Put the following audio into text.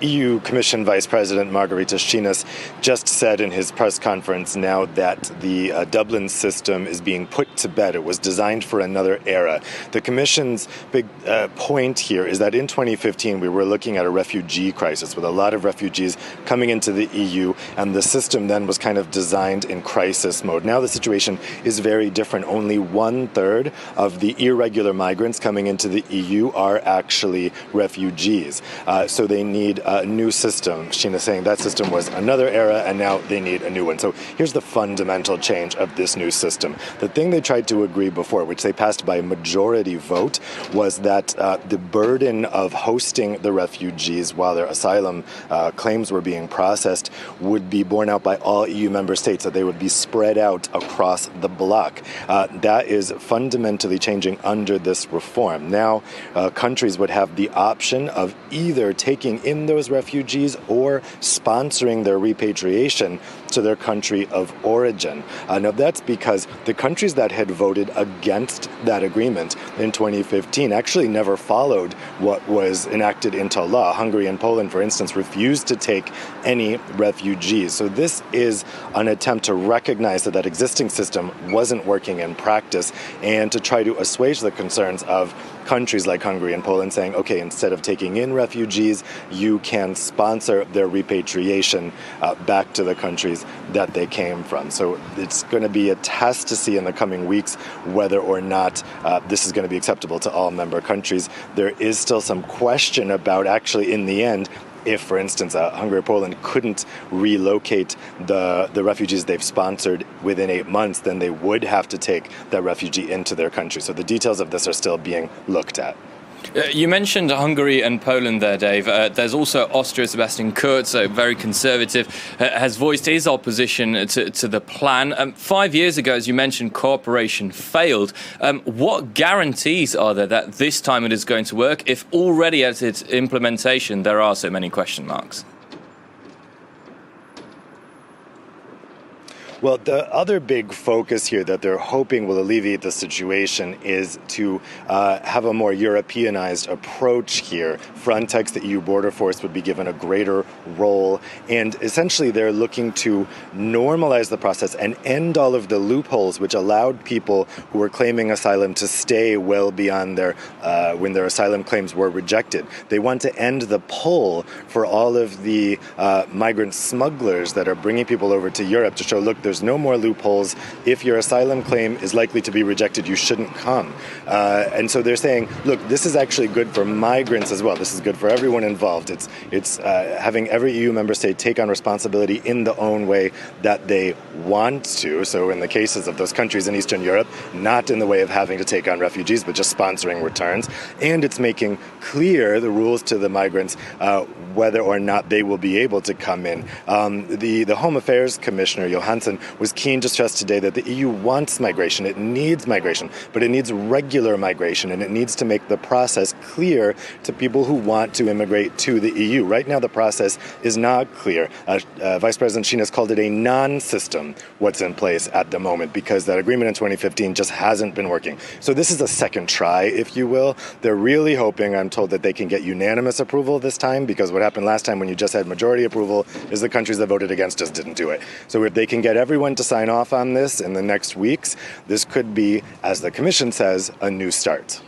EU Commission Vice President Margaritis Schinas just said in his press conference now that the Dublin system is being put to bed. It was designed for another era. The Commission's big point here is that in 2015 we were looking at a refugee crisis with a lot of refugees coming into the EU, and the system then was kind of designed in crisis mode. Now the situation is very different. Only 1/3 of the irregular migrants coming into the EU are actually refugees. So they need a new system. Sheena's saying that system was another era and now they need a new one. So here's the fundamental change of this new system. The thing they tried to agree before, which they passed by a majority vote, was that the burden of hosting the refugees while their asylum claims were being processed would be borne out by all EU member states, that they would be spread out across the bloc. That is fundamentally changing under this reform. Now countries would have the option of either taking in those refugees or sponsoring their repatriation to their country of origin. Now that's because the countries that had voted against that agreement in 2015 actually never followed what was enacted into law. Hungary and Poland, for instance, refused to take any refugees. So this is an attempt to recognize that that existing system wasn't working in practice and to try to assuage the concerns of countries like Hungary and Poland, saying, okay, instead of taking in refugees, you can sponsor their repatriation back to the countries that they came from. So it's going to be a test to see in the coming weeks whether or not this is going to be acceptable to all member countries. There is still some question about actually in the end if, for instance, Hungary or Poland couldn't relocate the refugees they've sponsored within 8 months, then they would have to take that refugee into their country. So the details of this are still being looked at. You mentioned Hungary and Poland there, Dave. There's also Austria. Sebastian Kurz, very conservative, has voiced his opposition to the plan. 5 years ago, as you mentioned, cooperation failed. What guarantees are there that this time it is going to work if already at its implementation there are so many question marks? Well, the other big focus here that they're hoping will alleviate the situation is to have a more Europeanized approach here. Frontex, the EU border force, would be given a greater role, and essentially they're looking to normalize the process and end all of the loopholes which allowed people who were claiming asylum to stay well beyond their when their asylum claims were rejected. They want to end the pull for all of the migrant smugglers that are bringing people over to Europe to show, look, there's no more loopholes. If your asylum claim is likely to be rejected, you shouldn't come. And so they're saying, look, this is actually good for migrants as well. This is good for everyone involved. It's having every EU member state take on responsibility in the own way that they want to. So in the cases of those countries in Eastern Europe, not in the way of having to take on refugees, but just sponsoring returns. And it's making clear the rules to the migrants whether or not they will be able to come in. The Home Affairs Commissioner, Johansson, was keen to stress today that the EU wants migration. It needs migration, but it needs regular migration, and it needs to make the process clear to people who want to immigrate to the EU. Right now, the process is not clear. Vice President Schinas called it a non-system, what's in place at the moment, because that agreement in 2015 just hasn't been working. So this is a second try, if you will. They're really hoping, I'm told, that they can get unanimous approval this time, because what happened last time when you just had majority approval is the countries that voted against just didn't do it. So if they can get everyone to sign off on this in the next weeks, this could be, as the Commission says, a new start.